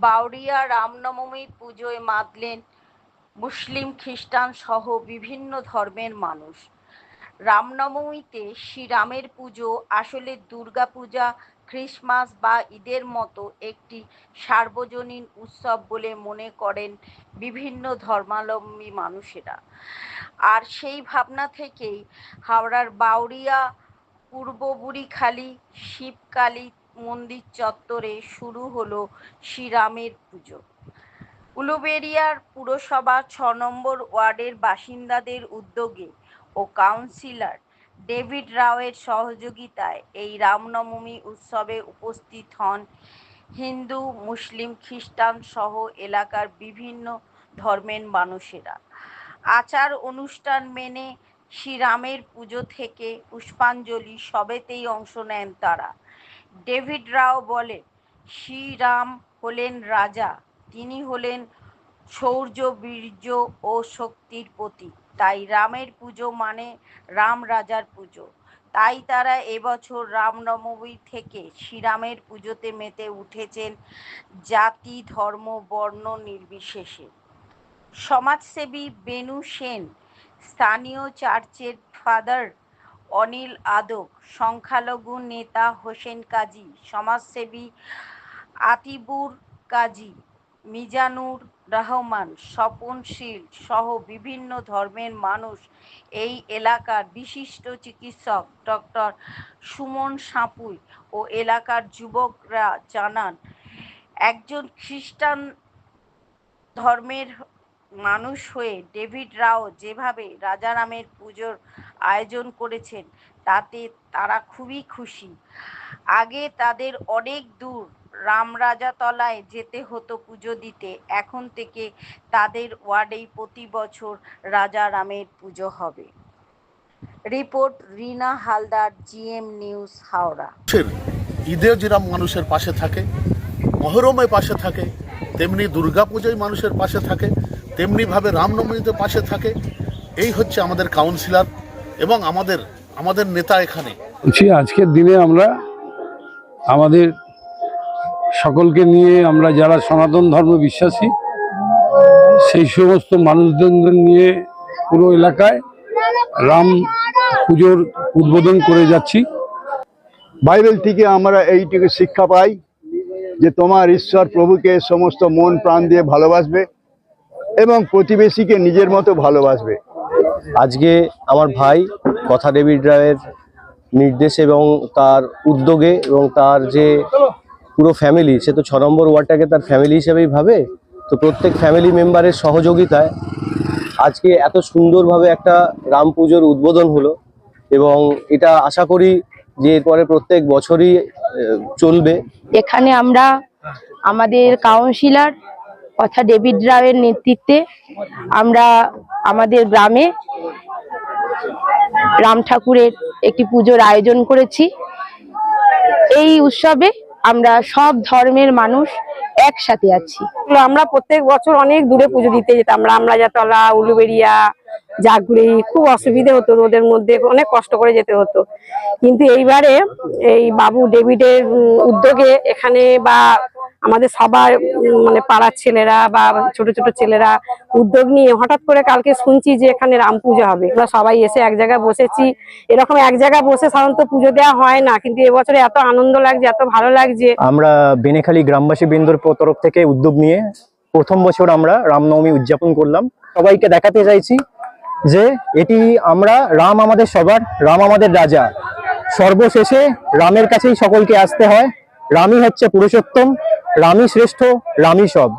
বাউরিয়া রামনবমী পুজোয় মাতলেন মুসলিম খ্রিস্টান সহ বিভিন্ন ধর্মের মানুষ। রামনবমীতে শ্রীরামের পুজো আসলে দুর্গাপূজা, ক্রিসমাস বা ঈদের মতো একটি সার্বজনীন উৎসব বলে মনে করেন বিভিন্ন ধর্মাবলম্বী মানুষেরা। আর সেই ভাবনা থেকেই হাওড়ার বাউরিয়া পূর্ব বুড়িখালি শিবকালী মন্দির চত্বরে শুরু হলো শ্রীরামের পুজো। উলুবেড়িয়ার পুরসভা ৬ নম্বর ওয়ার্ডের বাসিন্দাদের উদ্যোগে ও কাউন্সিলর ডেভিড রাওয়ের সহযোগিতায় এই রামনবমী উৎসবে উপস্থিত হন হিন্দু, মুসলিম, খ্রিস্টান সহ এলাকার বিভিন্ন ধর্মের মানুষেরা। আচার অনুষ্ঠান মেনে শ্রীরামের পুজো থেকে পুষ্পাঞ্জলি সবেতেই অংশ নেন তারা। ডেভিড রাও বলেন, শ্রীরাম হলেন রাজা, তিনি হলেন শৌর্য, বীর্য ও শক্তির প্রতীক। তাই রামের পুজো মানে রাম রাজার পুজো। তাই তারা এবছর রামনবমী থেকে শ্রীরামের পুজোতে মেতে উঠেছেন জাতি, ধর্ম, বর্ণ নির্বিশেষে। সমাজসেবী বেনু সেন, স্থানীয় চার্চের ফাদার অনিল আদক, সংখ্যালঘু নেতা হোসেন কাজী, সমাজসেবী আতিবুর কাজী, মিজানুর রহমান, স্বপন শীল সহ বিভিন্ন ধর্মের মানুষ, এই এলাকার বিশিষ্ট চিকিৎসক ডক্টর সুমন সাঁপুই ও এলাকার যুবকরা জানান, একজন খ্রিস্টান ধর্মের মানুষ হয়ে ডেভিড রাও যেভাবে রাজারামের পুজোর আয়োজন করেছেন তাতে তারা খুবই খুশি। আগে তাদের অনেক দূর রামরাজাতলায় যেতে হতো পুজো দিতে, এখন থেকে তাদের ওয়ার্ডেই প্রতি বছর রাজারামের পুজো হবে। রিপোর্ট রিনা হালদার, জিএম নিউজ, হাওড়া। ঈদে যেরকম মানুষের পাশে থাকে, মহরমে পাশে থাকে, তেমনি দুর্গাপূজায় মানুষের পাশে থাকে, তেমনিভাবে রামনবমীতে পাশে থাকে। এই হচ্ছে আমাদের কাউন্সিলর এবং আমাদের নেতা এখানে। আজকের দিনে আমরা আমাদের সকলকে নিয়ে, আমরা যারা সনাতন ধর্ম বিশ্বাসী সেই সমস্ত মানুষদের নিয়ে পুরো এলাকায় রাম পুজোর উদ্বোধন করে যাচ্ছি। বাইবেল থেকে আমরা এইটুকু শিক্ষা পাই যে তোমার ঈশ্বর প্রভুকে সমস্ত মন প্রাণ দিয়ে ভালোবাসবে এবং প্রতিবেশীকে নিজের মতো ভালোবাসবে। আজকে আমার ভাই কথা ডেভিড রায়ের নির্দেশ এবং তার উদ্যোগে এবং তার যে পুরো ফ্যামিলি, সে তো ৬ নম্বর ওয়ার্ডটাকে তার ফ্যামিলি হিসেবেই ভাবে, তো প্রত্যেক ফ্যামিলি মেম্বারের সহযোগিতায় আজকে এত সুন্দরভাবে একটা রাম পুজোর উদ্বোধন হলো এবং এটা আশা করি যে এরপরে প্রত্যেক বছরই চলবে। এখানে আমরা আমাদের কাউন্সিলর কথা ডেভিড রাওয়ের নেতৃত্বে আমরা আমাদের গ্রামে রাম ঠাকুরের একটি পুজোর আয়োজন করেছি। এই উৎসবে আমরা সব ধর্মের মানুষ একসাথে আছি। আমরা প্রত্যেক বছর অনেক দূরে পুজো দিতে যেতাম, রামরাজাতলা, উলুবেড়িয়া, জাগুড়ি, খুব অসুবিধে হতো, রোদের মধ্যে অনেক কষ্ট করে যেতে হতো। কিন্তু এইবারে এই বাবু ডেভিডের উদ্যোগে এখানে বা আমাদের সবার মানে পাড়ার ছেলেরা বা ছোট ছোট ছেলেরা উদ্যোগ নিয়ে হঠাৎ করে কালকে শুনছি যে এখানে রাম পুজো হবে। আমরা সবাই এসে এক জায়গায় বসেছি, এরকম এক জায়গায় বসে সাধারণত পুজো দেওয়া হয় না, কিন্তু এবছরে এত আনন্দ লাগছে, এত ভালো লাগছে। আমরা বেনেখালী গ্রামবাসী বৃন্দর তরফ থেকে উদ্যোগ নিয়ে প্রথম বছর আমরা রামনবমী উদযাপন করলাম। সবাইকে দেখাতে চাইছি যে এটি আমরা, রাম আমাদের সবার, রাম আমাদের রাজা, সর্বশেষে রামের কাছেই সকলকে আসতে হয়। রামই হচ্ছে পুরুষোত্তম, রামই শ্রেষ্ঠ, রামই সব।